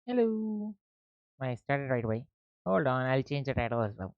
Hello. I started right away. Hold on, I'll change the title as well.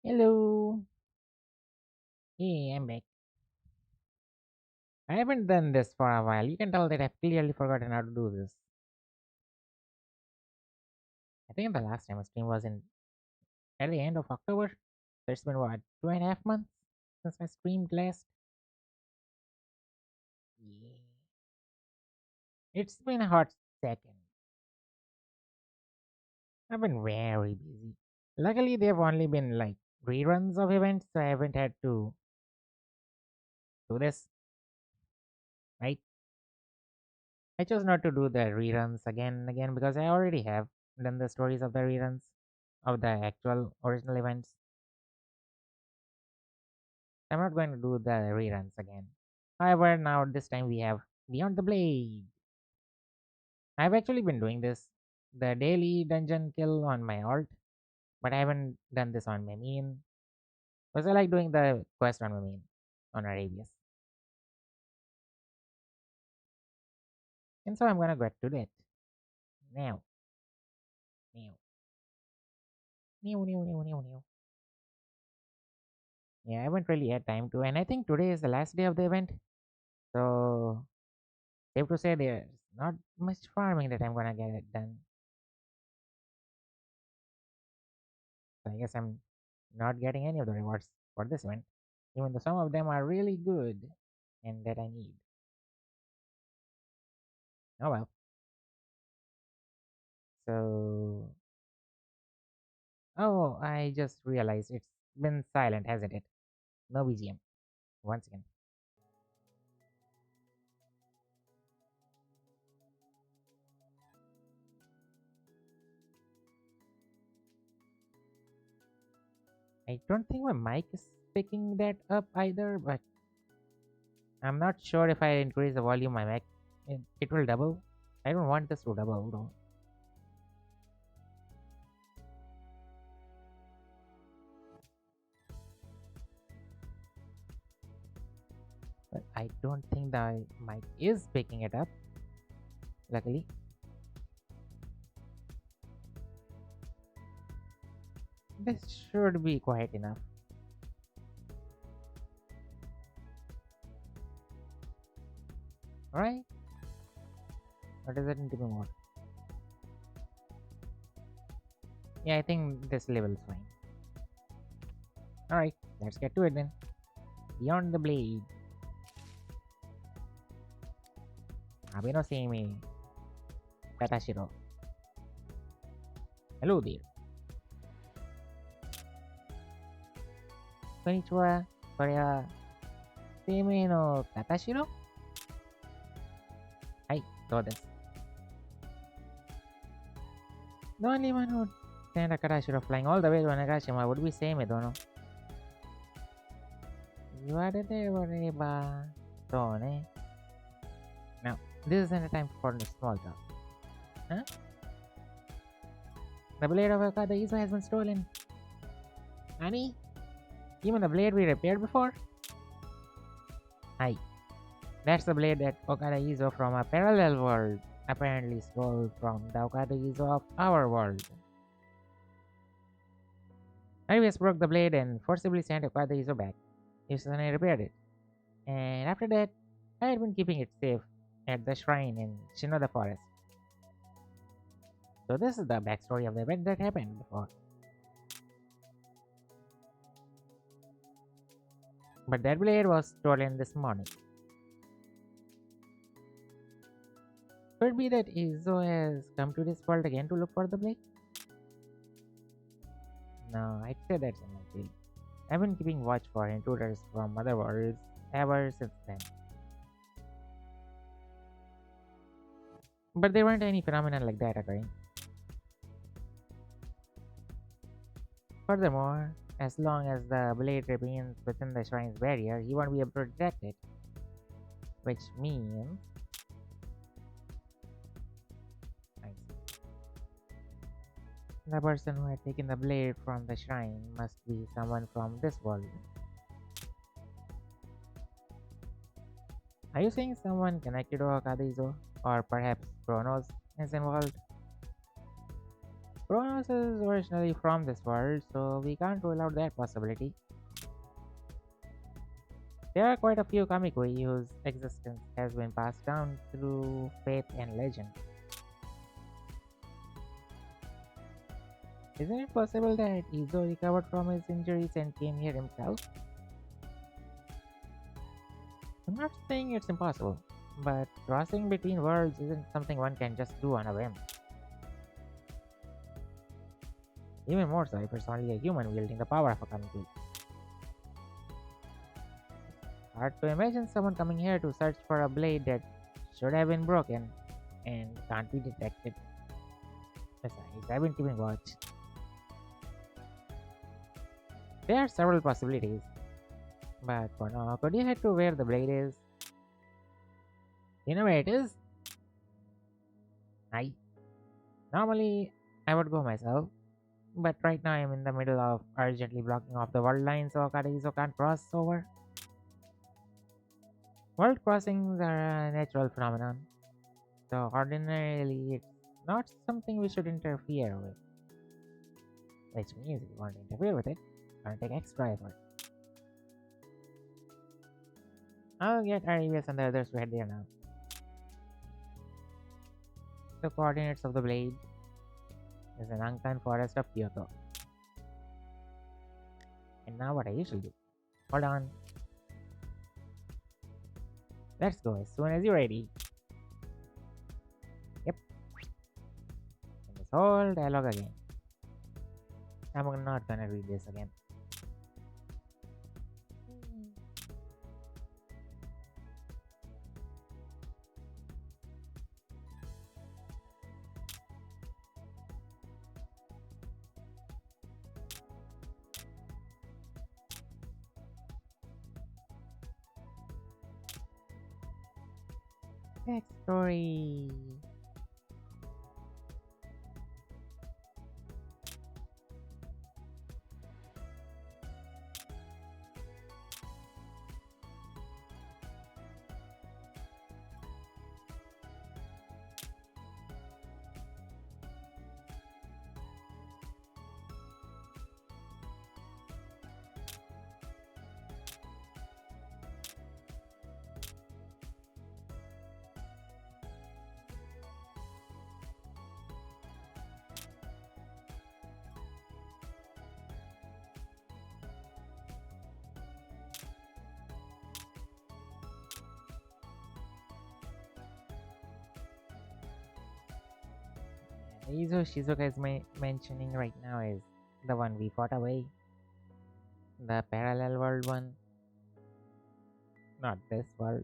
Hello. Hey, I'm back. I haven't done this for a while. You can tell that I've clearly forgotten how to do this. I think the last time I streamed was in at the end of October. So it's been what, 2.5 months since I streamed last? Yeah. It's been a hot second. I've been very busy. Luckily, they've only been like reruns of events, so I haven't had to do this, right? I chose not to do the reruns again and again because I already have done the stories of the reruns of the actual original events. I'm not going to do the reruns again. However, now this time we have Beyond the Blade. I've actually been doing this, the daily dungeon kill on my alt, but I haven't done this on my main because I like doing the quest on my main on Arabius. And so I'm gonna get to that now. Now, now. Yeah, I haven't really had time to, and I think today is the last day of the event, so safe to say there's not much farming that I'm gonna get it done. So I guess I'm not getting any of the rewards for this event, even though some of them are really good and that I need. Oh well. So, oh, I just realized it's been silent, hasn't it? No BGM. Once again. I don't think my mic is picking that up either, but I'm not sure if I increase the volume my mic, it will double. I don't want this to double though. I don't think the mic is picking it up. Luckily, this should be quiet enough. Alright? Or does it need to be more? Yeah, I think this level is fine. Alright, let's get to it then. Beyond the blade. Abino Seimi. Katashiro. Hello there. Konnichiwa. これは、生命の片白はい、そうです。The only one who sent a Katashiro flying all the way to Nagashima would be Seime, don't know. 言われておれば、そうね。Now, this isn't a time for the small talk. Huh? The blade of Okada Izo has been stolen. Nani? Even the blade we repaired before? Hi. That's the blade that Okada Izo from a parallel world apparently stole from the Okada Izo of our world. Arius broke the blade and forcibly sent Okada Izo back. Yusune repaired it. And after that, I had been keeping it safe at the shrine in Shinoda Forest. So this is the backstory of the event that happened before. But that blade was stolen this morning. Could it be that Izo has come to this world again to look for the blade? No, I'd say that's unlikely. I've been keeping watch for intruders from other worlds ever since then. But there weren't any phenomena like that occurring. Furthermore, as long as the blade remains within the shrine's barrier, he won't be able to detect it. Which means... I see. The person who had taken the blade from the shrine must be someone from this world. Are you saying someone connected to Okadizo? Or perhaps Kronos is involved? Kronos is originally from this world, so we can't rule out that possibility. There are quite a few Kamikui whose existence has been passed down through faith and legend. Isn't it possible that Izo recovered from his injuries and came here himself? I'm not saying it's impossible, but crossing between worlds isn't something one can just do on a whim. Even more so if it's only a human wielding the power of a Kamikui. Hard to imagine someone coming here to search for a blade that should have been broken and can't be detected. Besides, I've been keeping watch. There are several possibilities, but for now, could you head to where the blade is? You know where it is? Normally, I would go myself, but right now I'm in the middle of urgently blocking off the world line so Okadizo can't cross over. World crossings are a natural phenomenon, so ordinarily it's not something we should interfere with. Which means if you want to interfere with it, it's gonna take extra effort. I'll get Arias and the others to head there now. The coordinates of the blade is an Ankan forest of Kyoto. And now what I usually do. Hold on. Let's go as soon as you're ready. Yep. And this whole dialogue again. I'm not gonna read this again. Backstory. The Izo Shizuka is mentioning right now is the one we fought away. The parallel world one, not this world.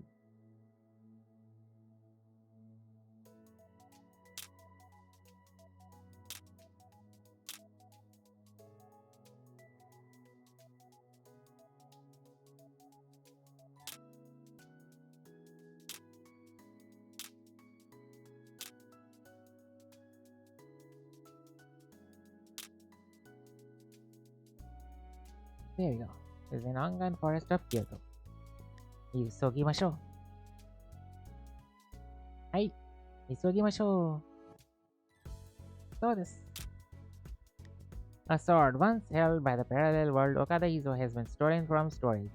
There we go. This is an Angan forest of Kyoto. Isogimasho. Hai, isogimasho. So this. A sword once held by the parallel world Okada Izo has been stolen from storage.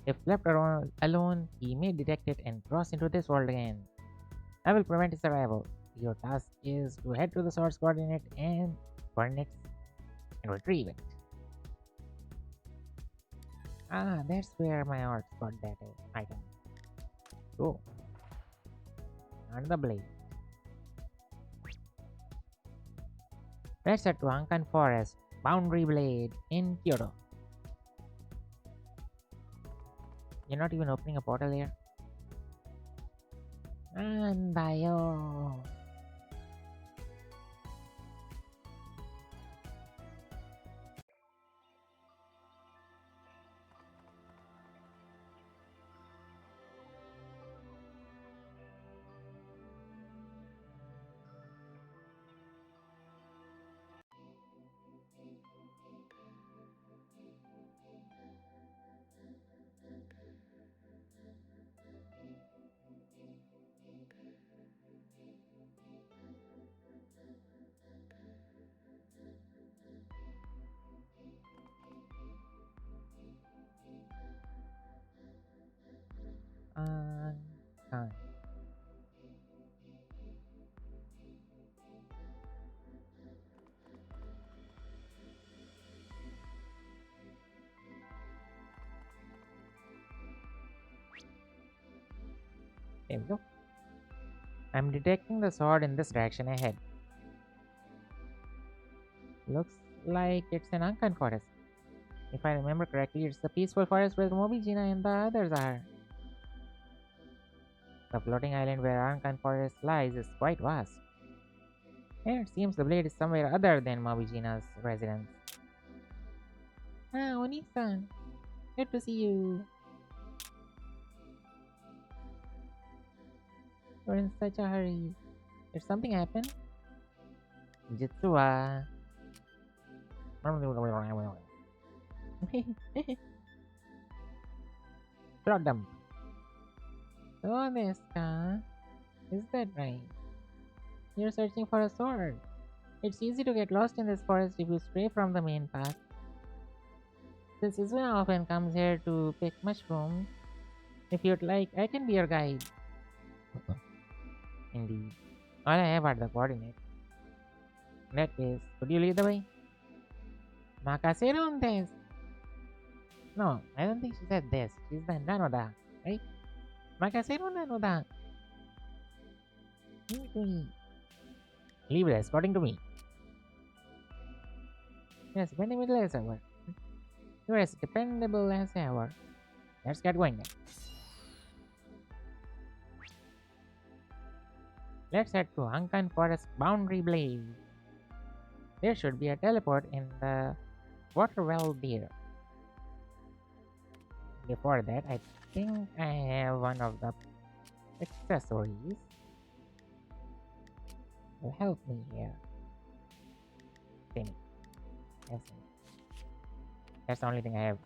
If left alone, he may detect it and cross into this world again. I will prevent his arrival. Your task is to head to the sword's coordinates and retrieve it. Ah, that's where my art got that item. Oh, not the blade. Let's head to Ankan Forest, Boundary Blade in Kyoto. You're not even opening a portal here. Andayo. Ankan. There we go. I'm detecting the sword in this direction ahead. Looks like it's an Ankan forest. If I remember correctly, it's the peaceful forest where Mobijina and the others are. The floating island where Ankan forest lies is quite vast. And it seems the blade is somewhere other than Mobijina's residence. Ah, Oni-san. Good to see you. You're in such a hurry. Did something happen? Jitsu wa. Plot dump. So this ka? Is that right? You're searching for a sword. It's easy to get lost in this forest if you stray from the main path. Since Izuna often comes here to pick mushrooms, if you'd like, I can be your guide. Indeed. All I have are the coordinates. In that case, could you lead the way? Makaseron this. No, I don't think she said this. She's the Nanoda, right? Makaseron Nanoda. Give it to me. Leave it according to me. Yes, dependable as ever. You're as dependable as ever. Let's get going then. Let's head to Ankan Forest Boundary Blaze. There should be a teleport in the water well there. Before that, I think I have one of the accessories. Will help me here. Finish. Yes. That's the only thing I have.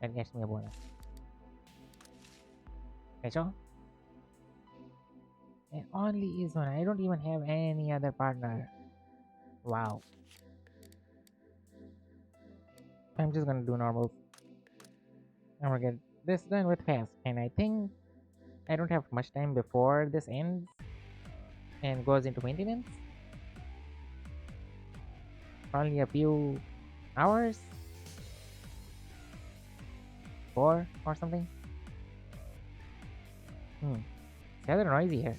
That gets me a bonus. Okay, so it only is one. I don't even have any other partner. Wow. I'm just gonna do normal. I'm gonna get this done with fast. And I think I don't have much time before this ends and goes into maintenance. Probably a few hours. 4 or something. It's rather noisy here.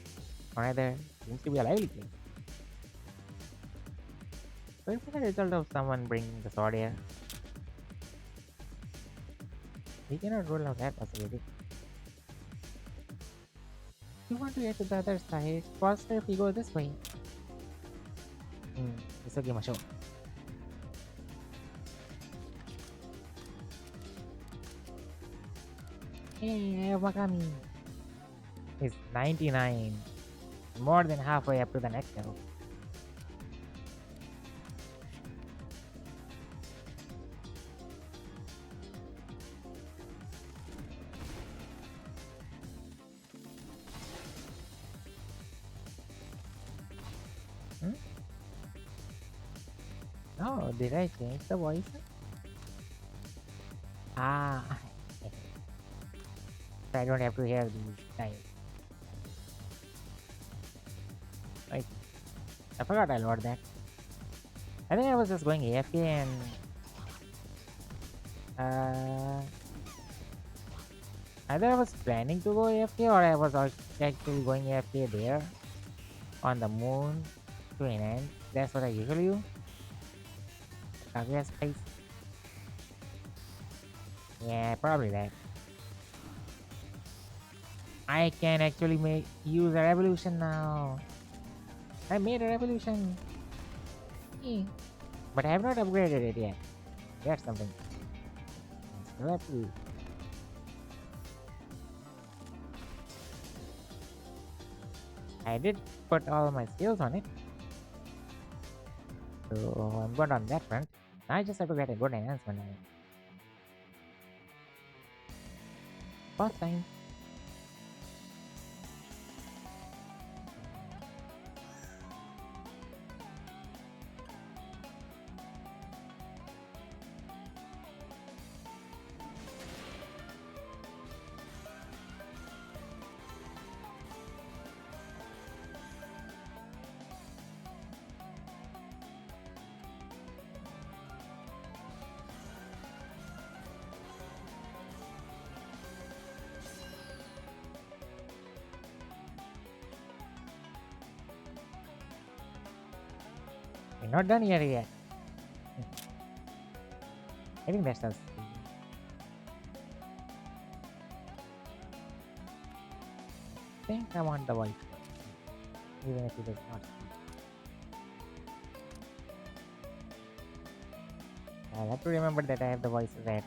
Or rather, seems to be a lively place. So if it's a result of someone bringing the sword here, we cannot rule out that possibility. If you want to get to the other side, it's faster if we go this way. Hmm, Isogimashou. Hey, Wakami. It's 99. More than halfway up to the next level. Hmm? Oh, did I change the voice? Ah, so I don't have to hear these guys. Right. I forgot I load that. I think I was just going AFK and uh, either I was planning to go AFK or I was actually going AFK there on the moon to an end. That's what I usually do. Kaguya's place. Yeah, probably that. I can actually use a revolution now. I made a revolution. Eh. But I have not upgraded it yet. That's something. I still have to. I did put all my skills on it. So I'm good on that front. I just have to get a good enhancement on it. First time. We're not done here yet. I think that's us. I think I want the voice. Even if it is not. I'll have to remember that I have the voices there.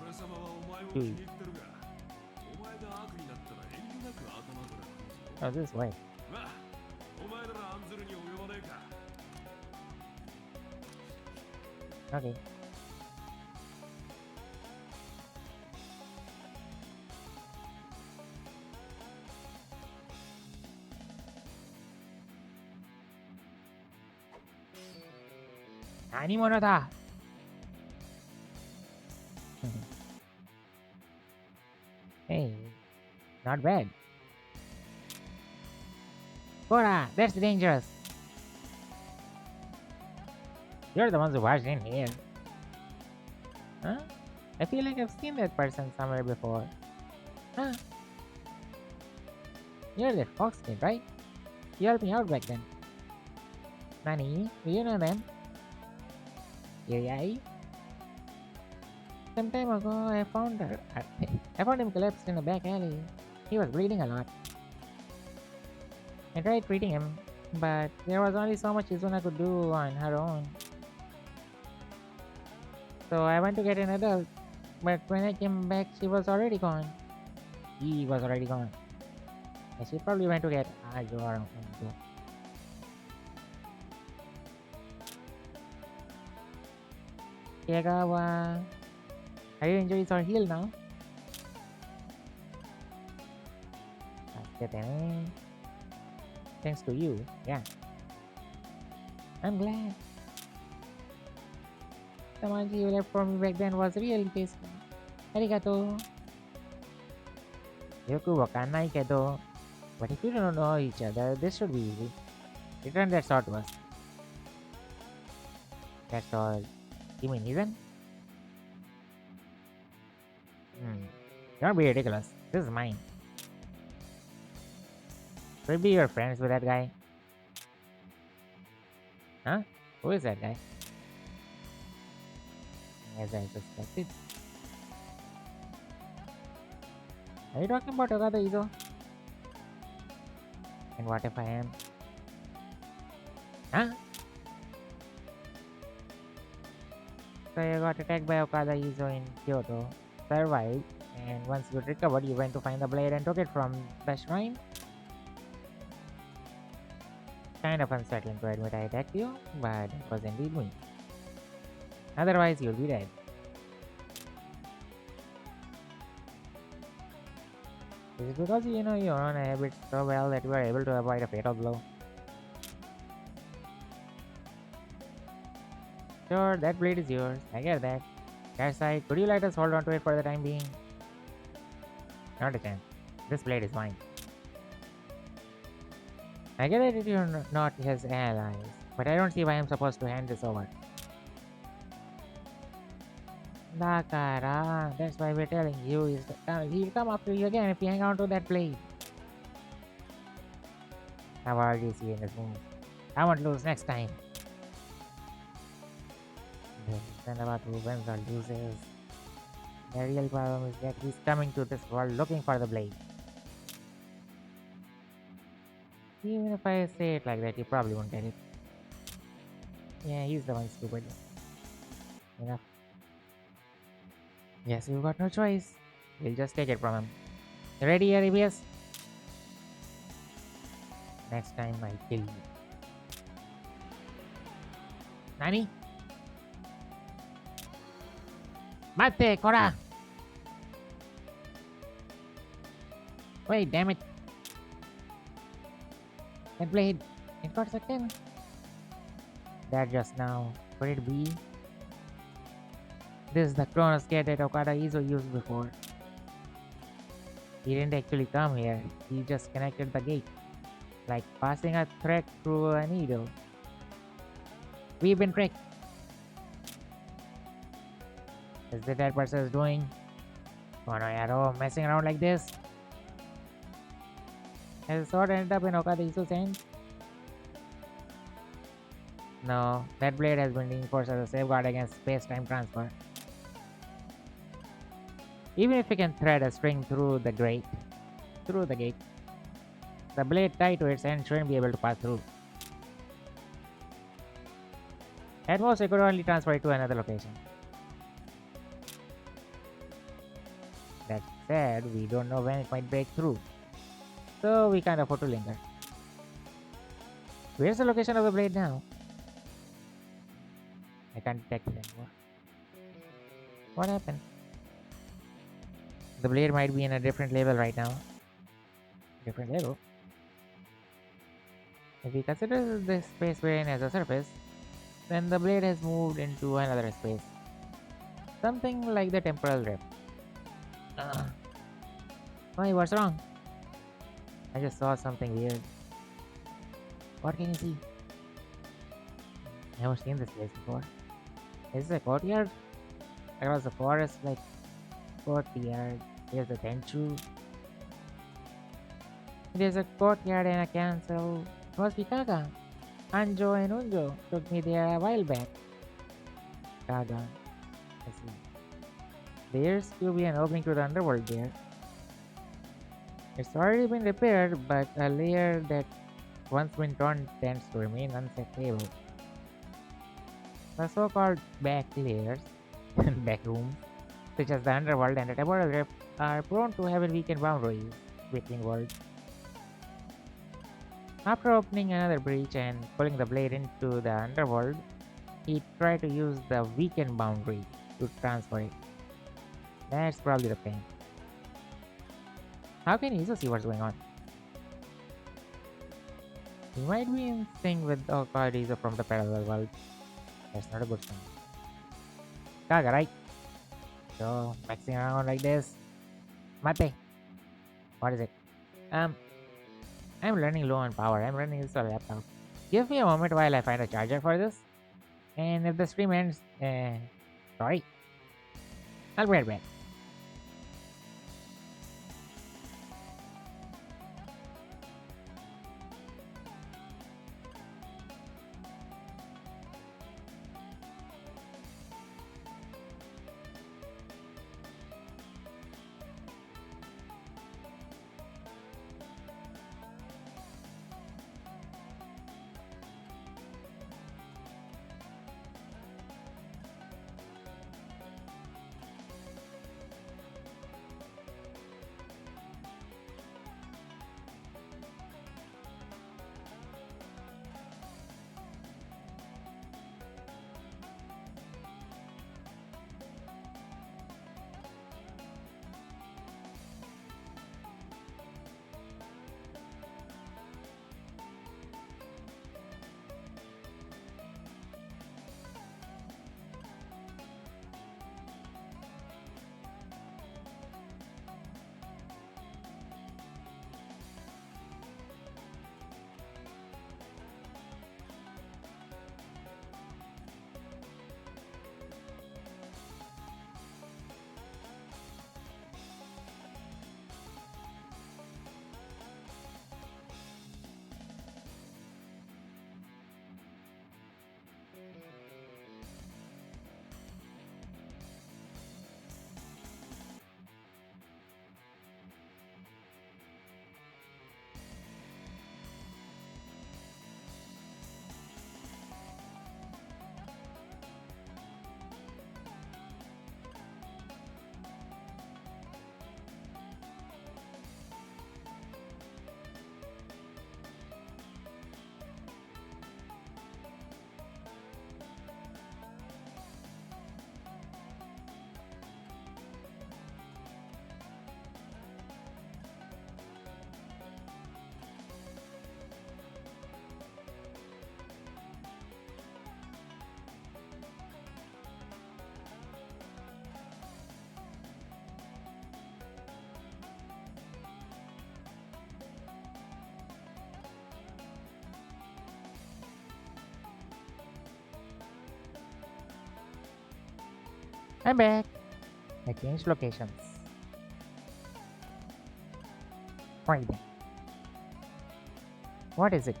俺様はお前を気 Two. に入ってるが、お前が悪になったら遠慮なく頭から話す Oh, this ぞ。way. まあ、お前なら案ずるに及ばねえか。Okay. Animono da! Hey, not bad. Cora, that's dangerous. You're the ones who barged in here. Huh? I feel like I've seen that person somewhere before. Huh? You're that fox kid, right? You helped me out back then. Nani, do you know them? Yuri? Some time ago, I found him collapsed in a back alley. He was bleeding a lot. I tried treating him, but there was only so much Izuna could do on her own. So I went to get an adult, but when I came back, she was already gone. He was already gone. And she probably went to get Ajo or something. Kagawa, are your injuries are healed now? Thanks to you, yeah. I'm glad. The monkey you left for me back then was really tasty. Arigato. Yoku wakanai kedo. But if you don't know each other, this should be easy. Return that sword to us. That's all. You mean even? Don't be ridiculous. This is mine. Should be your friends with that guy. Who is that guy? As I suspected. Are you talking about Ogata Izo? And what if I am? Huh? So you got attacked by Okada Izo in Kyoto, survived, and once you recovered, you went to find the blade and took it from the shrine? Kind of unsettling to admit I attacked you, but it was indeed me. Otherwise, you'll be dead. Is it because you know your own habits so well that you are able to avoid a fatal blow? Sure, that blade is yours. I get that. Cash side, could you let us hold on to it for the time being? Not a chance. This blade is mine. I get that you're not his allies, but I don't see why I'm supposed to hand this over. Nakara, that's why we're telling you is that he'll come after you again if you hang on to that blade. I've already seen his moves. I won't lose next time. This isn't about who wins or loses. The real problem is that he's coming to this world looking for the blade. Even if I say it like that, you probably won't get it. Yeah, he's the one stupid. Enough. Yes, you've got no choice. We'll just take it from him. You ready, Arabias? Next time I'll kill you. Nani? Mate, Kora! Wait, damn it. That blade. It got sucked in. That just now. Could it be? This is the Chronos gate that Okada Izo used before. He didn't actually come here. He just connected the gate. Like passing a thread through a needle. We've been tricked. Is that that person is doing? Oh no, Yaro, messing around like this? Has the sword ended up in Okada Izu's hand? No, that blade has been reinforced as a safeguard against space-time transfer. Even if we can thread a string through the gate, the blade tied to its end shouldn't be able to pass through. At most, it could only transfer it to another location. That said, we don't know when it might break through, so we can't afford to linger. Where's the location of the blade now? I can't detect it anymore. What happened? The blade might be in a different level right now. Different level? If we consider this space we're in as a surface, then the blade has moved into another space. Something like the temporal rift. Why, what's wrong? I just saw something weird. What can you see? I haven't seen this place before. Is this a courtyard? Across the forest, like courtyard. There's a tenchu. There's a courtyard and a castle. Must be Kaga. Anjo and Unjo took me there a while back. Kaga. I see. There's to be an opening to the underworld there. It's already been repaired, but a layer that once been torn tends to remain unsettable. The so-called back layers, back rooms, such as the underworld and the temporal rift, are prone to having weakened boundaries between worlds. After opening another breach and pulling the blade into the underworld, he tried to use the weakened boundary to transfer it. That's probably the plan. How can Iso see what's going on? He might be in sync with Iso from the parallel world. That's not a good sign. Kaga, right? So, mixing around like this. Mate. What is it? I'm running low on power. I'm running this on laptop. Give me a moment while I find a charger for this. And if the stream ends, sorry. I'll be right back. I'm back. I changed locations. Right then. What is it?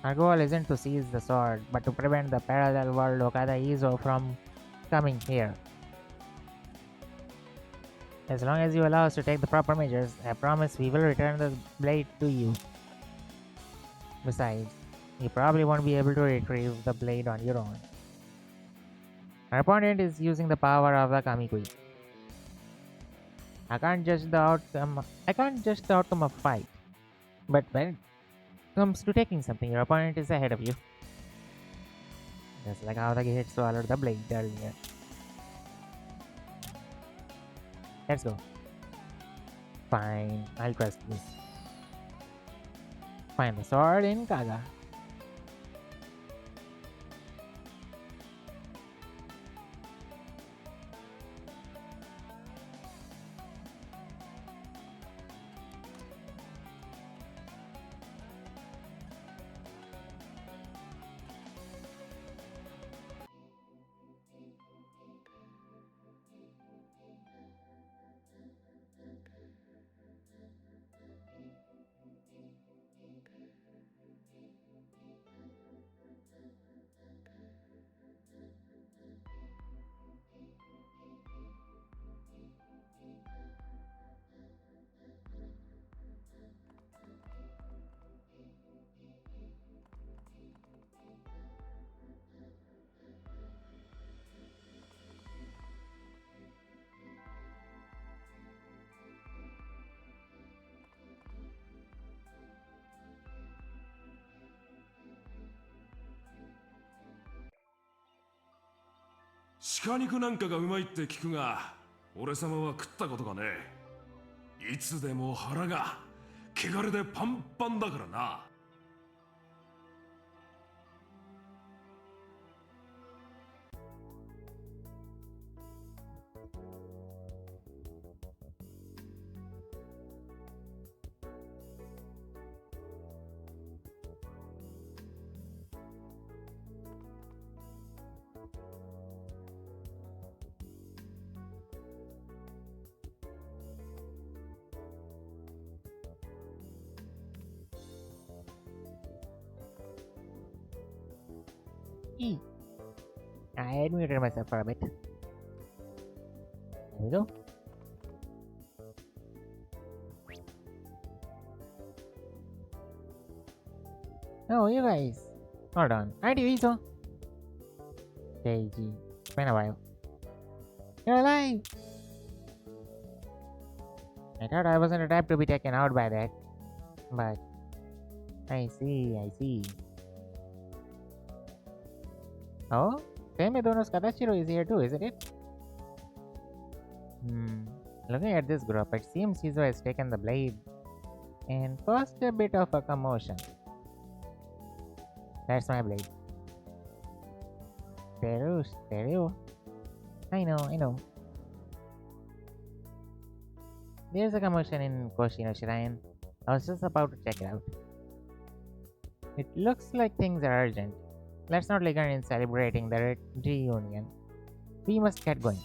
Our goal isn't to seize the sword, but to prevent the parallel world Okada Izo from coming here. As long as you allow us to take the proper measures, I promise we will return the blade to you. Besides, you probably won't be able to retrieve the blade on your own. Our opponent is using the power of the Kamikui. I can't judge the outcome of fight. But when it comes to taking something, your opponent is ahead of you. Just like how the gate swallowed the blade earlier. Let's go. Fine, I'll trust you. Find the sword in Kaga.鹿肉なんかがうまいって聞くが、俺様は食ったことがねえ。いつでも腹が汚れでパンパンだからな。E. I admitted myself for a bit. There we go. Oh, you guys. Hold on. Aren't you Izo? Keiji. It's been a while. You're alive! I thought I wasn't a type to be taken out by that. But I see, I see. Oh? Dono's Katashiro is here too, isn't it? Looking at this group, it seems Hizo has taken the blade and caused a bit of a commotion. That's my blade. Stereo. I know. There's a commotion in Koshino Shrine. I was just about to check it out. It looks like things are urgent. Let's not linger in celebrating the reunion. We must get going.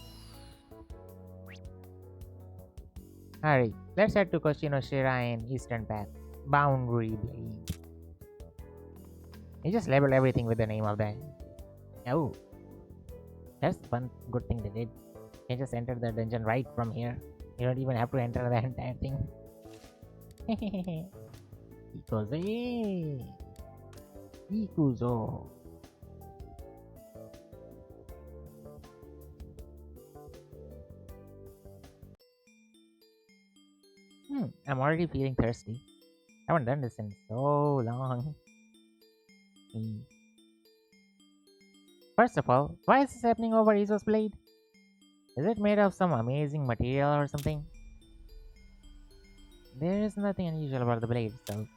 Hurry, let's head to Koshino Shrine Eastern Path. Boundary Blade. You just labeled everything with the name of that. Oh, that's one good thing they did. You just enter the dungeon right from here. You don't even have to enter the entire thing. Ikoze. Ikuzo. I'm already feeling thirsty. I haven't done this in so long. First of all, why is this happening over Izo's blade? Is it made of some amazing material or something? There is nothing unusual about the blade itself.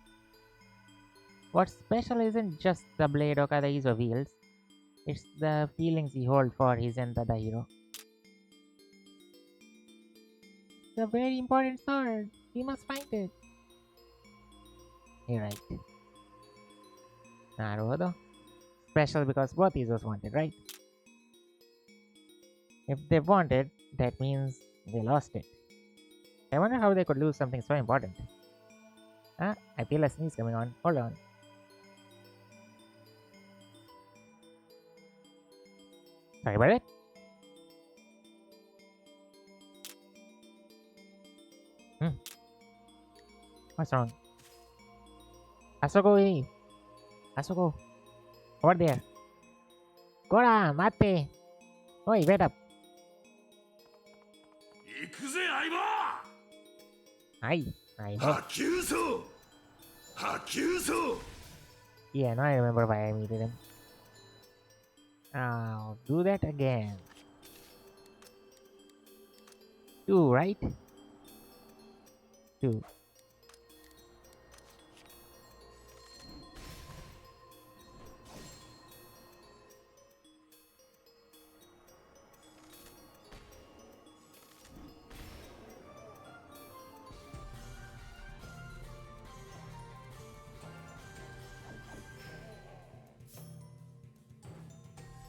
What's special isn't just the blade Okada Izo wields, it's the feelings he holds for his Tadahiro. It's a very important sword. We must find it. You're right. Naruhodo. Special because both Izos wanted, right? If they want it, that means they lost it. I wonder how they could lose something so important. Ah, I feel a sneeze coming on. Hold on. Sorry about it. Hmm. What's wrong? Asoko, hey. Asoko. Over there. Gora, mate. Oi, wait up. 行くぜ相棒 Hi. I know. 波及層波及層 Yeah, now I remember why I muted him. I'll do that again. Two, right? Two.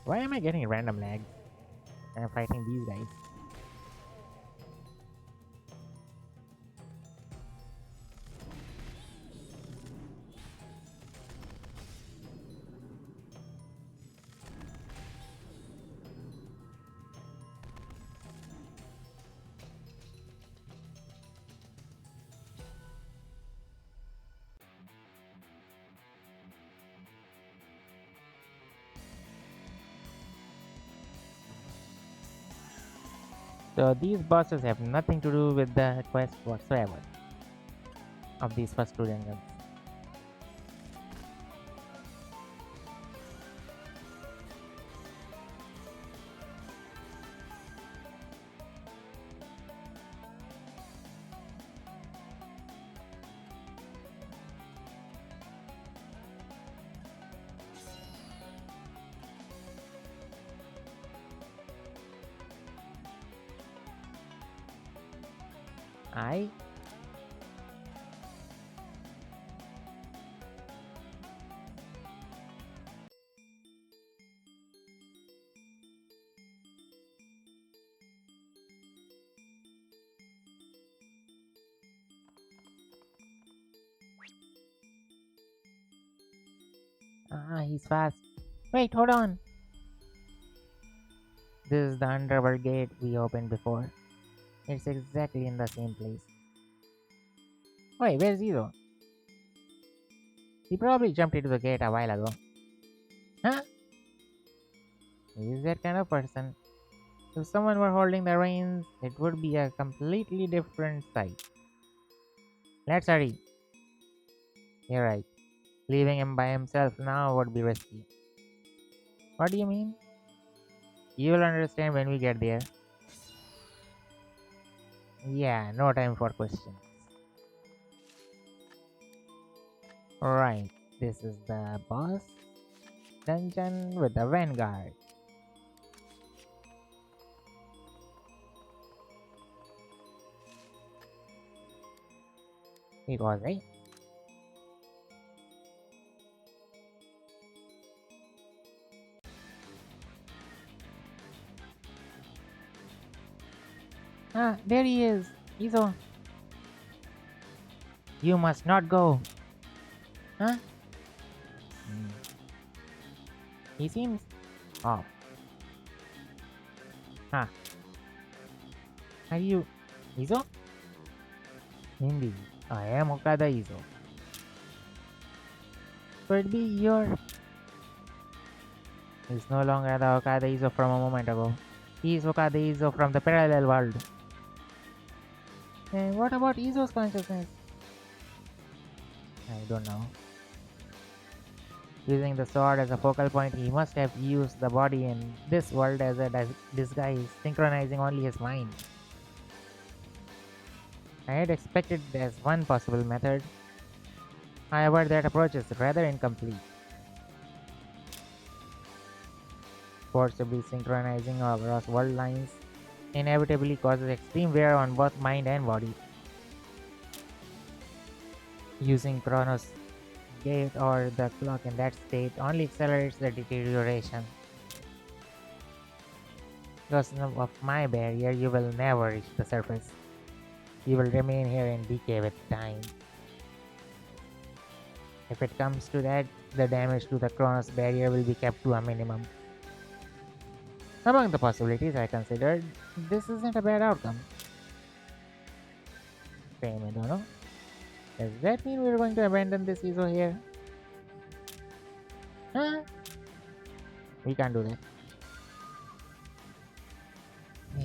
Why am I getting random lag? I'm fighting these guys. So these bosses have nothing to do with the quest whatsoever of these first two dungeons. I he's fast. Wait, hold on. This is the underworld gate we opened before. It's exactly in the same place. Wait, where's Zero? He probably jumped into the gate a while ago. Huh? He's that kind of person. If someone were holding the reins, it would be a completely different sight. Let's hurry. You're right. Leaving him by himself now would be risky. What do you mean? You'll understand when we get there. Yeah, no time for questions. Right, this is the boss dungeon with the vanguard. It was, right? Ah, there he is. Izo. You must not go. Huh? Hmm. He seems off. Huh. Are you Izo? Indeed. I am Okada Izo. Could be your. He's no longer the Okada Izo from a moment ago. He is Okada Izo from the parallel world. And what about Izo's consciousness? I don't know. Using the sword as a focal point, he must have used the body in this world as a disguise, synchronizing only his mind. I had expected as one possible method. However, that approach is rather incomplete. Forcibly synchronizing across world lines inevitably causes extreme wear on both mind and body. Using Chronos gate or the clock in that state only accelerates the deterioration. Because of my barrier, you will never reach the surface. You will remain here and decay with time. If it comes to that, the damage to the Kronos barrier will be kept to a minimum. Among the possibilities I considered, this isn't a bad outcome. Same, I don't know. Does that mean we're going to abandon this ISO here? Huh? We can't do that.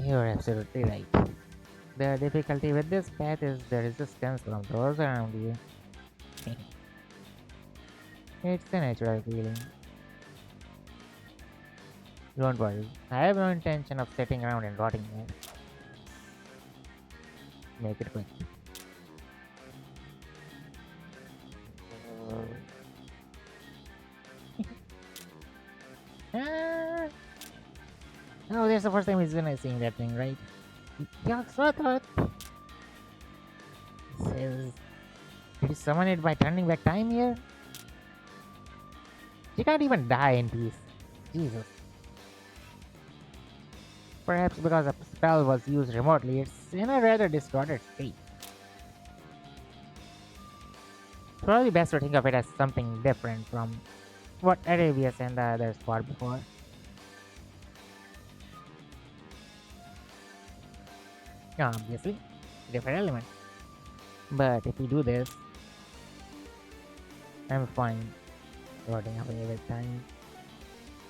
You're absolutely right. The difficulty with this path is the resistance from those around you. It's a natural feeling. Don't worry, I have no intention of sitting around and rotting here. Make it quick. Ah! Oh, that's the first time he's gonna seeing that thing, right? Yeah, so I thought. Says, did you summon it by turning back time here? You can't even die in peace. Jesus. Perhaps because the spell was used remotely, it's in a rather distorted state. Probably best to think of it as something different from what Arabius and the others fought before. Obviously, different element. But if we do this, I'm fine rotting away with time.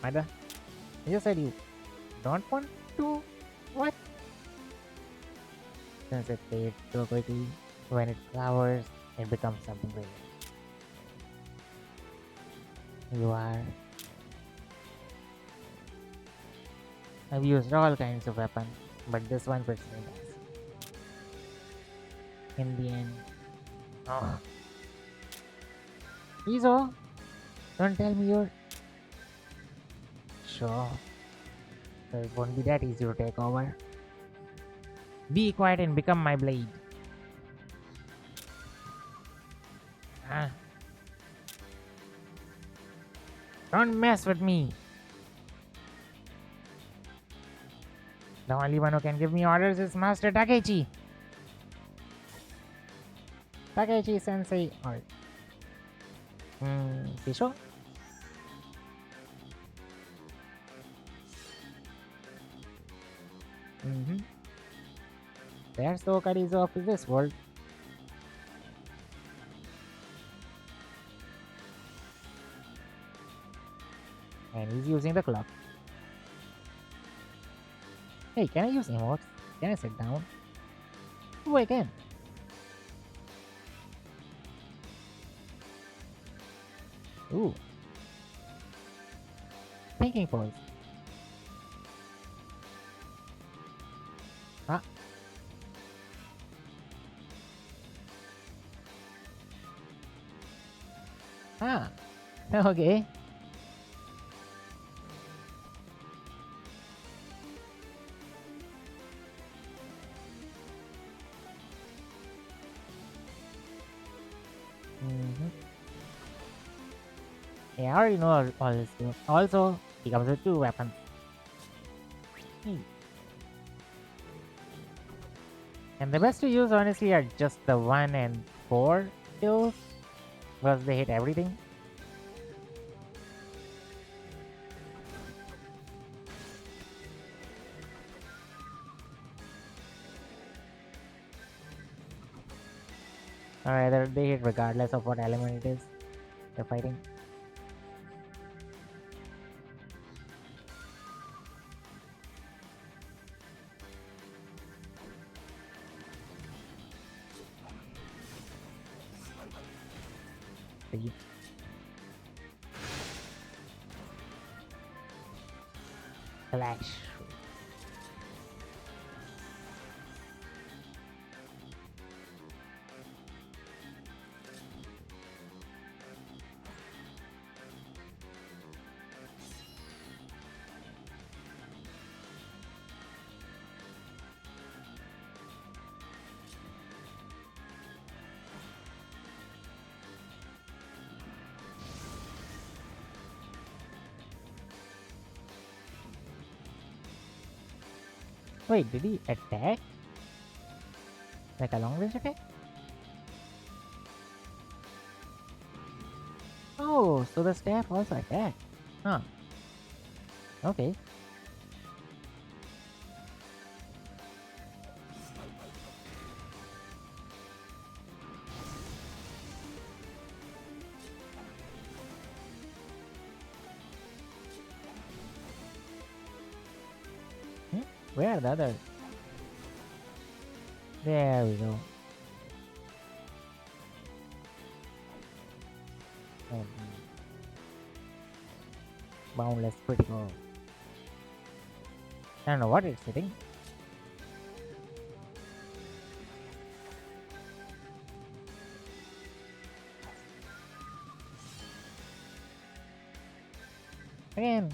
Mother, you said you don't want to? What? Since it fades so quickly, when it flowers, it becomes something brilliant. You are. I've used all kinds of weapons, but this one fits me best. In the end. Oh. Izo, don't tell me you're. Sure. So it won't be that easy to take over. Be quiet and become my blade. Ah. Don't mess with me. The only one who can give me orders is Master Takechi. Takechi sensei or Kisho? Mm-hmm. There's the Okarizo of this world. And he's using the clock. Hey, can I use emotes? Can I sit down? Oh, I can. Ooh. Thinking pose. Ah. Ah. Okay. Mm-hmm. Yeah, I already know all this too. Also, he comes with two weapons. Hmm. And the best to use honestly are just the 1 and 4 kills because they hit everything. Alright, they hit regardless of what element it is they're fighting. See? Clash. Wait, did he attack? Like a long range attack? Oh, so the staff also attacked. Huh. Okay. Hmm? Where are the others? There we go. And boundless critical. I don't know what it's hitting. Again.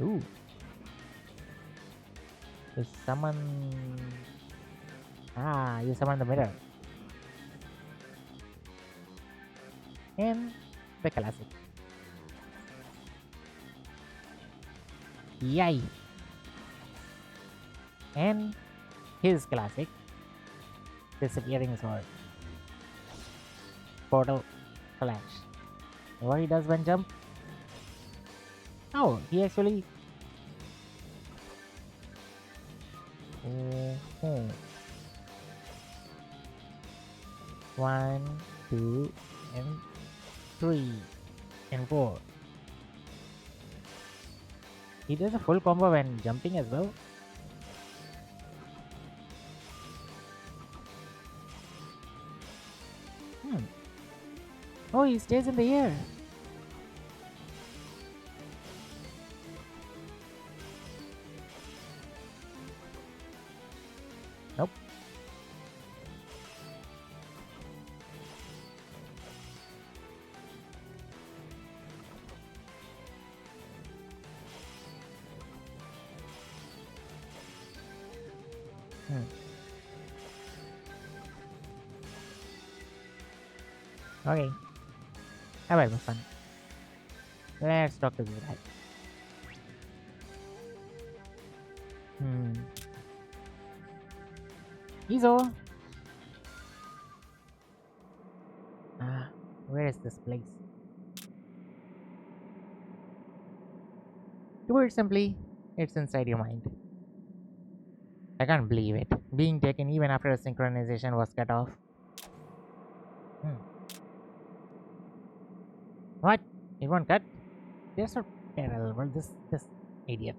Ooh. You summon. Ah, you summon the mirror. And the classic. Yay! And his classic. Disappearing sword. Portal flash. What he does when jump? Oh, he actually. Oh. One, two, and three, and four. He does a full combo when jumping as well. Hmm. Oh, he stays in the air. Nope. Hmm. Okay. How about fun? Let's talk to this guy. Hmm. Izo. Ah, where is this place? To put it simply, it's inside your mind. I can't believe it. Being taken even after a synchronization was cut off. Hmm. What? It won't cut? They're so terrible. This idiot.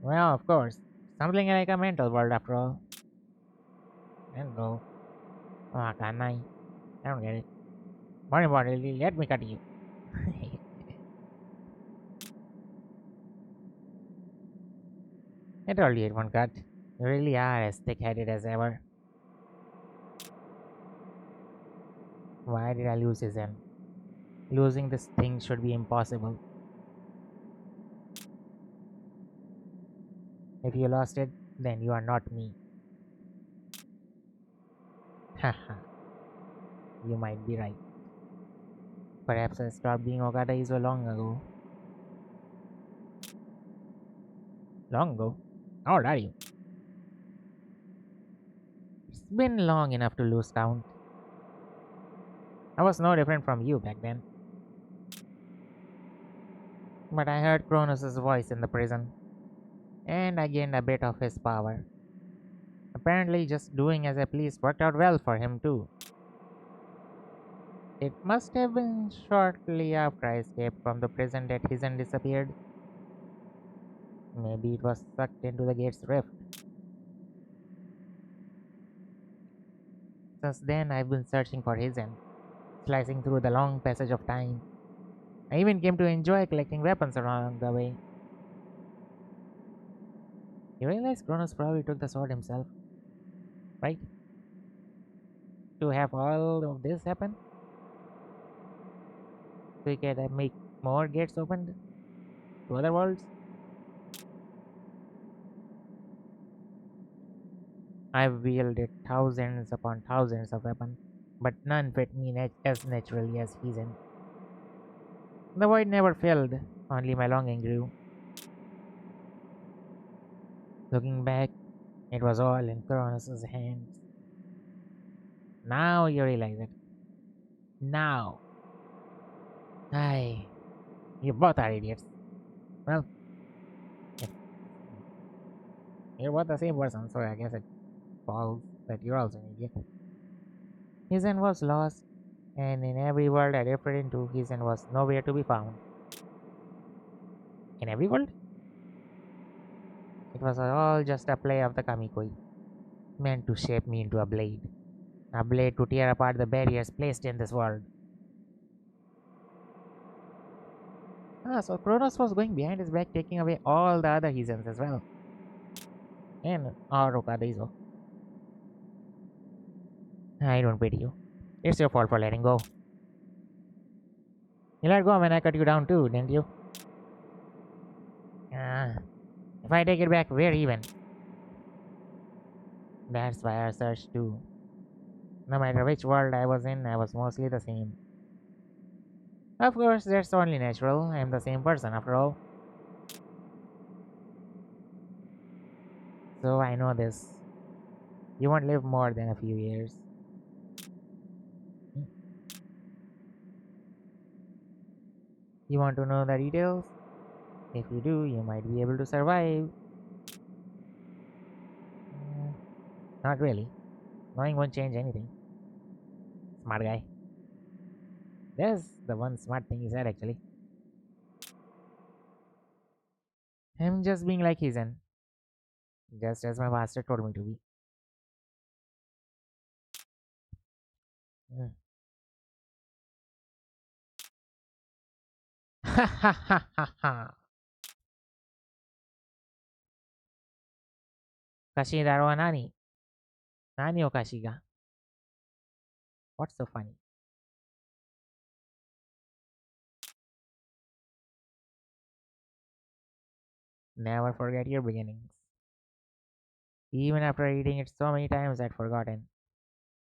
Well, of course. Something like a mental world after all. And go. Oh, can I don't get it. More importantly, let me cut you. I told you it won't cut. You really are as thick-headed as ever. Why did I lose his end? Losing this thing should be impossible. If you lost it, then you are not me. Haha, you might be right. Perhaps I stopped being Okada so long ago. Long ago? How old are you? It's been long enough to lose count. I was no different from you back then. But I heard Kronos' voice in the prison, and I gained a bit of his power. Apparently, just doing as I pleased worked out well for him too. It must have been shortly after I escaped from the prison that Hizen disappeared. Maybe it was sucked into the gate's rift. Since then, I've been searching for Hizen, slicing through the long passage of time. I even came to enjoy collecting weapons along the way. You realize Kronos probably took the sword himself, right? to have all of this happen? So you can make more gates opened to other worlds? I've wielded thousands upon thousands of weapons, but none fit me as naturally as his. And the void never filled, only my longing grew. Looking back, it was all in Kronos' hands. Now you realize it. Now. Aye, you both are idiots. Well, if you're both the same person, so I guess it follows that you're also an idiot. Hizen was lost, and in every world I referred into, Hizen was nowhere to be found. In every world? It was all just a play of the Kamikoi, meant to shape me into a blade. A blade to tear apart the barriers placed in this world. Ah, so Kronos was going behind his back, taking away all the other Hizens as well. And Rokadaizo. I don't pity you. It's your fault for letting go. You let go when I cut you down too, didn't you? Ah, if I take it back, we're even. That's why I searched too. No matter which world I was in, I was mostly the same. Of course, that's only natural. I'm the same person after all. So I know this. You won't live more than a few years. You want to know the details? If you do, you might be able to survive. Mm, not really. Knowing won't change anything. Smart guy. That's the one smart thing he said actually. I'm just being like Hizen, just as my master told me to be. Mm. Ha ha ha ha ha. Kashi daro wa nani? Nani o kashi ga? What's so funny? Never forget your beginnings. Even after reading it so many times, I'd forgotten.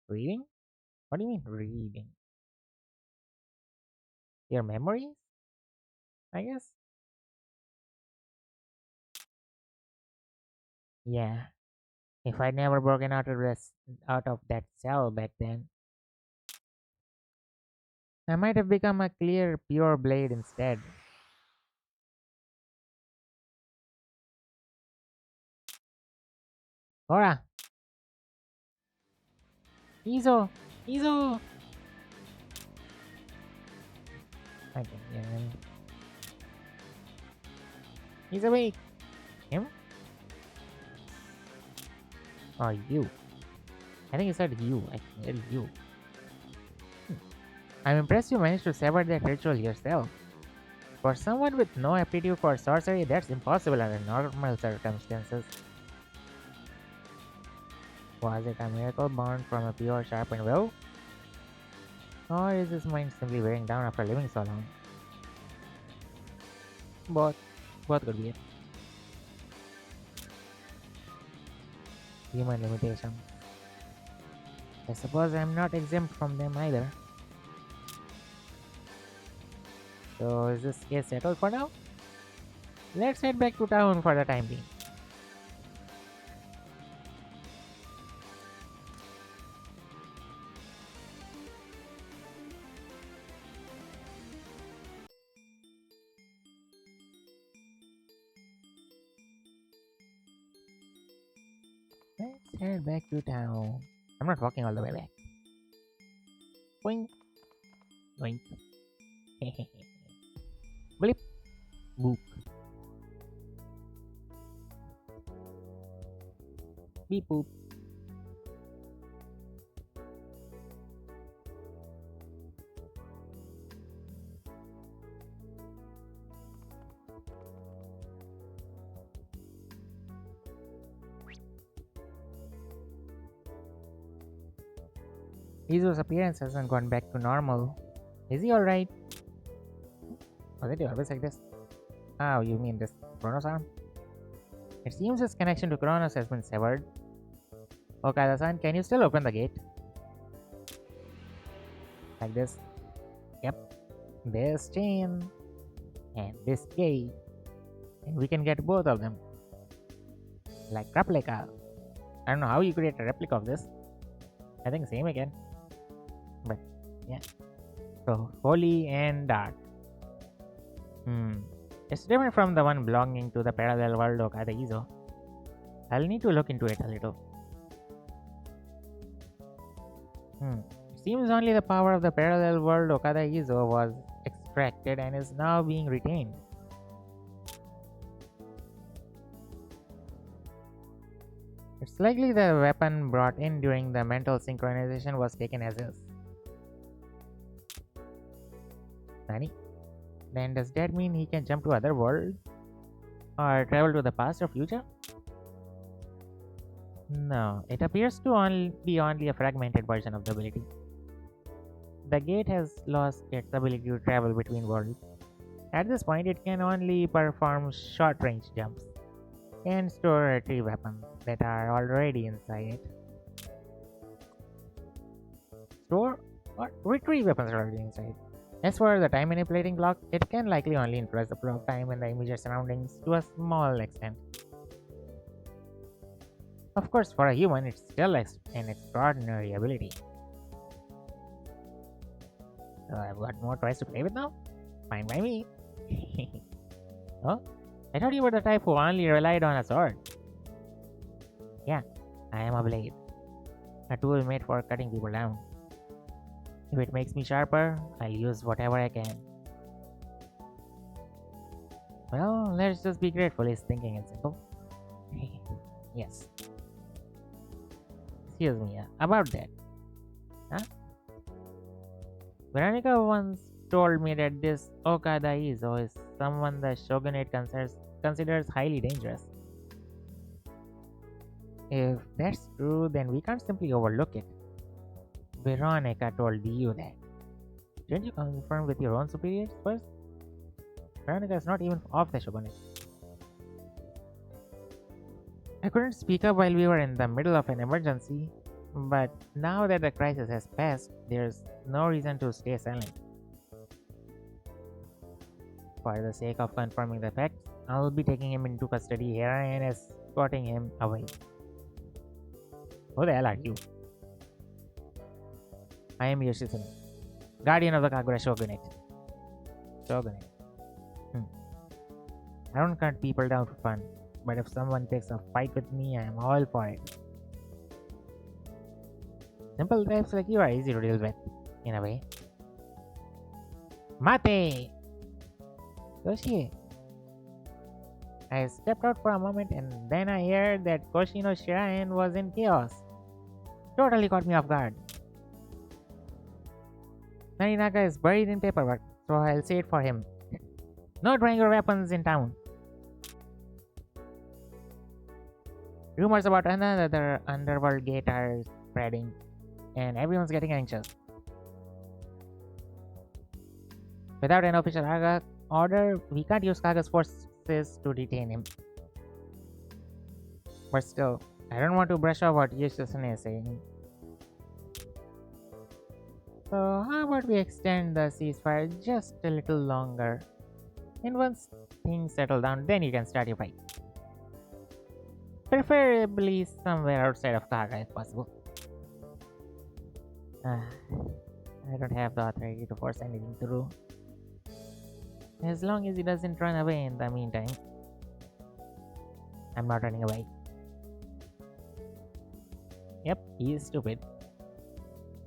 Reading? What do you mean reading? Your memories? I guess. Yeah. If I'd never broken out of that cell back then, I might have become a clear, pure blade instead. Ora, Izo, Izo. Okay, yeah. He's awake. Him or you? I think he said you. I said you. I'm impressed you managed to sever that ritual yourself. For someone with no aptitude for sorcery, that's impossible under normal circumstances. Was it a miracle born from a pure sharpened will? Or is his mind simply wearing down after living so long? Both. Both could be it. Human limitations. I suppose I'm not exempt from them either. So is this case settled for now? Let's head back to town for the time being. Let's head back to town. I'm not walking all the way back. Boink, boink. Blip, boop, beep boop. Izu's appearance hasn't gone back to normal. Is he alright? Was it always like this? Oh, you mean this Kronos arm? It seems his connection to Kronos has been severed. Okada-san, can you still open the gate? Like this? Yep. This chain and this gate. And we can get both of them. Like replica. I don't know how you create a replica of this. I think same again. But yeah. So holy and dark. It's different from the one belonging to the parallel world Okada Izo. I'll need to look into it a little. It seems only the power of the parallel world Okada Izo was extracted and is now being retained. It's likely the weapon brought in during the mental synchronization was taken as is. Nani? Then does that mean he can jump to other worlds? Or travel to the past or future? No, it appears to be only a fragmented version of the ability. The gate has lost its ability to travel between worlds. At this point, it can only perform short range jumps and store or retrieve weapons that are already inside it. Store or retrieve weapons already inside. As for the time manipulating block, it can likely only influence the flow of time in the immediate surroundings to a small extent. Of course, for a human, it's still an extraordinary ability. So I've got more toys to play with now? Fine by me. Oh, I thought you were the type who only relied on a sword. Yeah, I am a blade. A tool made for cutting people down. If it makes me sharper, I'll use whatever I can. Well, let's just be grateful he's thinking it's simple. Yes. Excuse me, about that. Huh? Veronica once told me that this Okada Izo is someone the shogunate considers highly dangerous. If that's true, then we can't simply overlook it. Veronica told you that. Didn't you confirm with your own superiors first? Veronica is not even of the shogunate. I couldn't speak up while we were in the middle of an emergency, but now that the crisis has passed, there's no reason to stay silent. For the sake of confirming the facts, I'll be taking him into custody here and escorting him away. Who the hell are you? I am Yoshitsune, guardian of the Kagura Shogunate. Shogunate. I don't cut people down for fun, but if someone takes a fight with me, I am all for it. Simple types like you are easy to deal with, in a way. Mate! Yoshi! I stepped out for a moment and then I heard that Koshino Shrine was in chaos. Totally caught me off guard. Narinaga is buried in paperwork, so I'll say it for him. No drawing your weapons in town. Rumors about another underworld gate are spreading, and everyone's getting anxious. Without an official order, we can't use Kaga's forces to detain him. But still, I don't want to brush off what Yoshitsune is saying. So how about we extend the ceasefire just a little longer? And once things settle down, then you can start your fight. Preferably somewhere outside of Kaga if possible. I don't have the authority to force anything through. As long as he doesn't run away in the meantime. I'm not running away. Yep, he is stupid.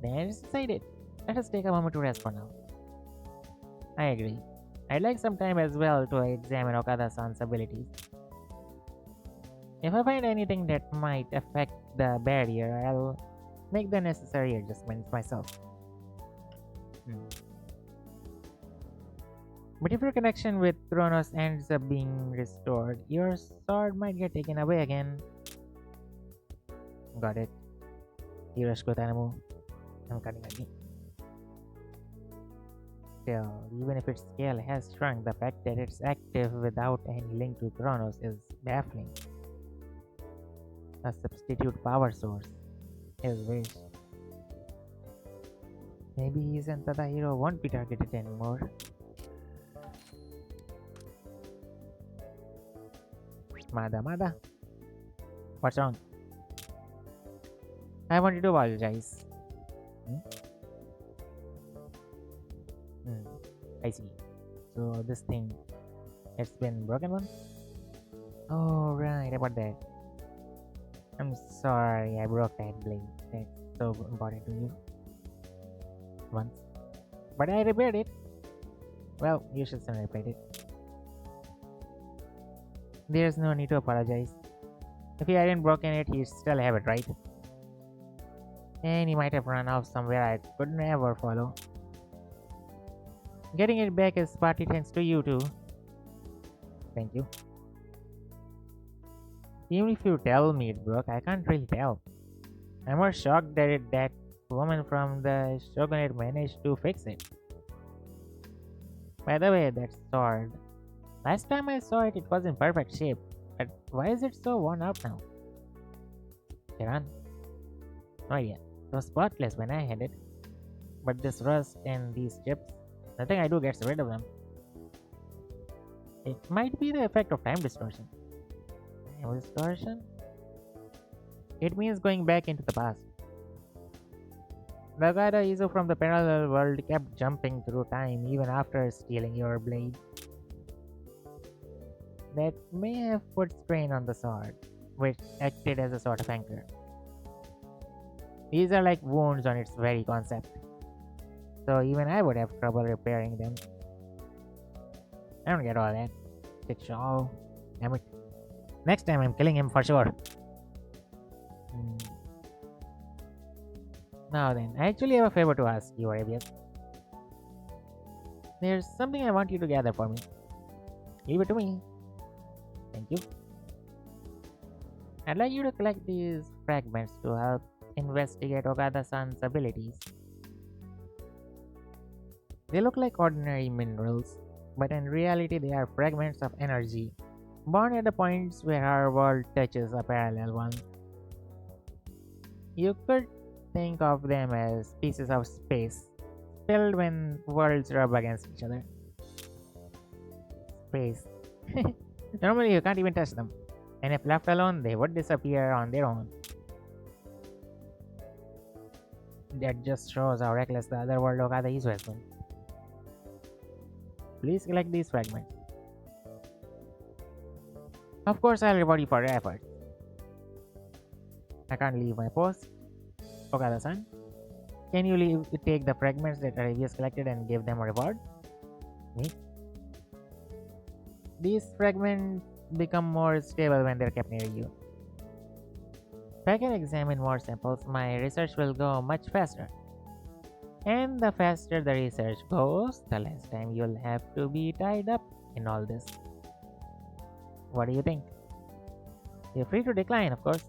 There's decided. Let us take a moment to rest for now. I agree. I'd like some time as well to examine Okada-san's abilities. If I find anything that might affect the barrier, I'll make the necessary adjustments myself. But if your connection with Kronos ends up being restored, your sword might get taken away again. Got it. Hiroshiko Tanamu. I'm cutting again. Still, even if its scale has shrunk, the fact that it's active without any link to Kronos is baffling. A substitute power source. His wish. Maybe his Antada hero won't be targeted anymore. Mada. What's wrong? I wanted to apologize. Hmm? Hmm. I see. So this thing, it's been broken once? Oh right, about that. I'm sorry I broke that blade. That's so important to you. Once. But I repaired it. Well, you should still repair it. There's no need to apologize. If he hadn't broken it, he'd still have it, right? And he might have run off somewhere I could never follow. Getting it back is partly thanks to you too. Thank you. Even if you tell me it broke, I can't really tell. I'm more shocked that woman from the Shogunate managed to fix it. By the way, that sword. Last time I saw it, it was in perfect shape. But why is it so worn out now? Kiran? No idea. It was spotless when I had it. But this rust and these chips, nothing I do gets rid of them. It might be the effect of time distortion. Time distortion? It means going back into the past. The guy Izu from the parallel world kept jumping through time even after stealing your blade. That may have put strain on the sword, which acted as a sort of anchor. These are like wounds on its very concept. So even I would have trouble repairing them. I don't get all that. Oh, damn it. Next time I'm killing him for sure. Now then, I actually have a favor to ask you, Arabius. There's something I want you to gather for me. Leave it to me. Thank you. I'd like you to collect these fragments to help investigate Okada-san's abilities. They look like ordinary minerals, but in reality they are fragments of energy, born at the points where our world touches a parallel one. You could think of them as pieces of space, spilled when worlds rub against each other. Space. Normally you can't even touch them, and if left alone, they would disappear on their own. That just shows how reckless the other world Okada Izu has been. Please collect these fragments. Of course, I'll reward you for your efforts. I can't leave my post. Okada-san, can you take the fragments that Aravius collected and give them a reward? Me? These fragments become more stable when they're kept near you. If I can examine more samples, my research will go much faster. And the faster the research goes, the less time you'll have to be tied up in all this. What do you think? You're free to decline, of course.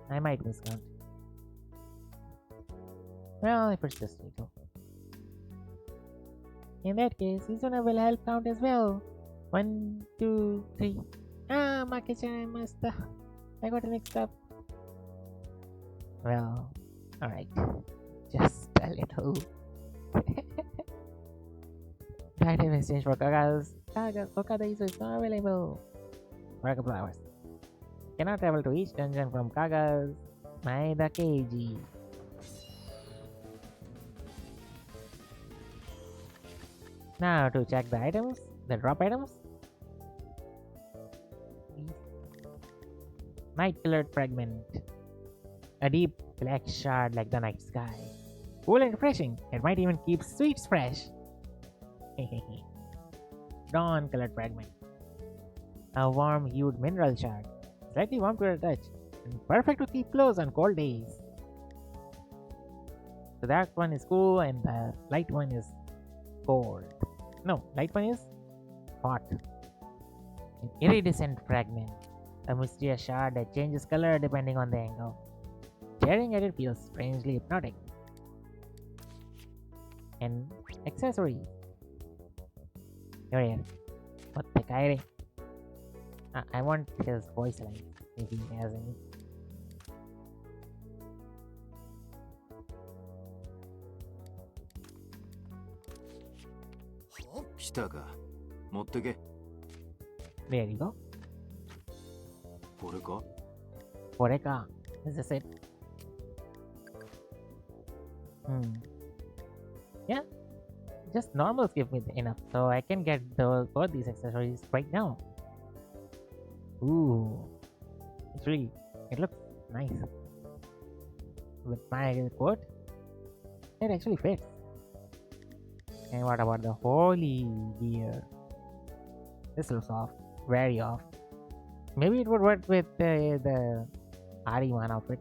I might miscount. Well, if it's just little. In that case, Izuna will help count as well. 1, 2, 3. Ah, Makichan-masta. I got mixed up. Well, alright. Just a little. The item exchange for Okada Izu is not available for a couple hours. Cannot travel to each dungeon from Kaga's Maeda Keiji. Now to check the items, the drop items. Night colored fragment. A deep black shard like the night sky. Cool and refreshing. It might even keep sweets fresh. Dawn colored fragment. A warm hued mineral shard. Slightly warm to the touch. And perfect to keep close on cold days. The dark one is cool and the light one is cold. No, light one is hot. An iridescent fragment. A mysterious shard that changes color depending on the angle. staring at it feels strangely hypnotic. And accessories. Here, what the guy? I want his voice lines if he has any. 来たか。持ってけ。There you go. これか Koreka. Is this it? Yeah, just normals give me enough, so I can get both these accessories right now. Ooh, it looks nice. With my coat, it actually fits. And what about the holy gear? This looks off, very off. Maybe it would work with the Ariman outfit.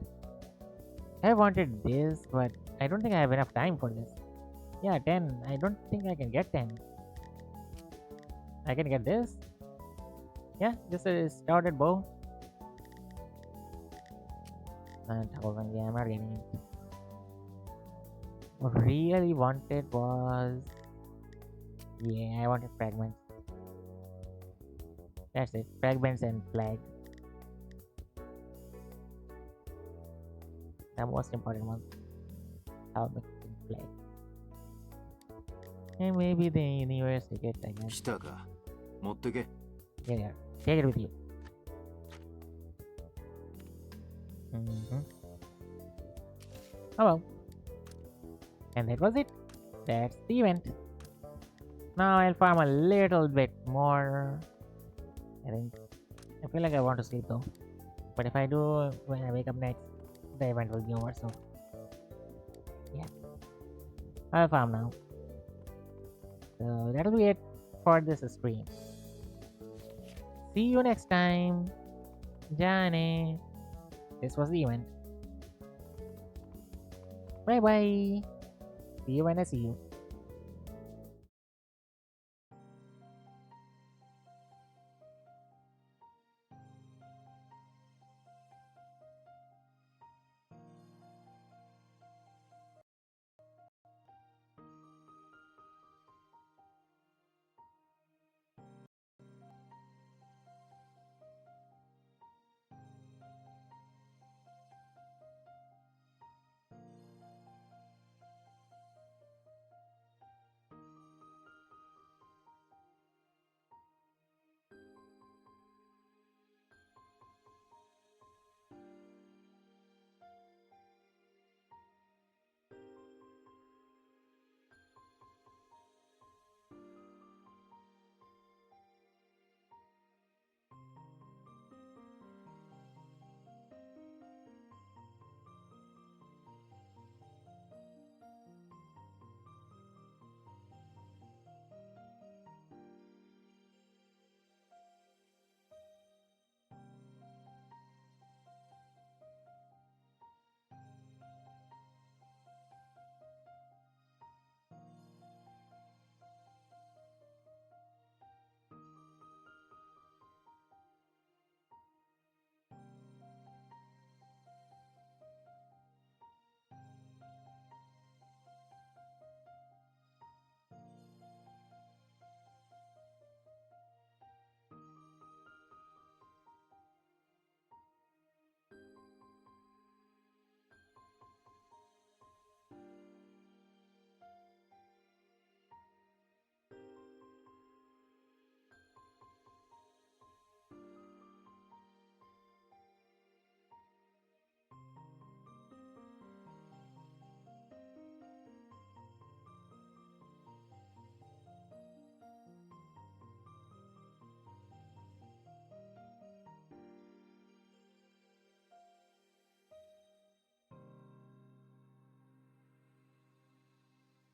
I wanted this, but I don't think I have enough time for this. Yeah, 10. I don't think I can get 10. I can get this. Yeah, just a started bow. And yeah, I'm not getting it. What I really wanted was. Yeah, I wanted fragments. That's it. Fragments and flag. The most important one. How the flag. And maybe the universe ticket, I guess. 来たか。持ってけ。 Yeah, take it with you. Mm-hmm. Oh well. And that was it. That's the event. Now I'll farm a little bit more. I feel like I want to sleep though. But if I do, when I wake up next, the event will be over. So, yeah. I'll farm now. So that'll be it for this stream. See you next time. Johnny. This was the event. Bye bye. See you when I see you.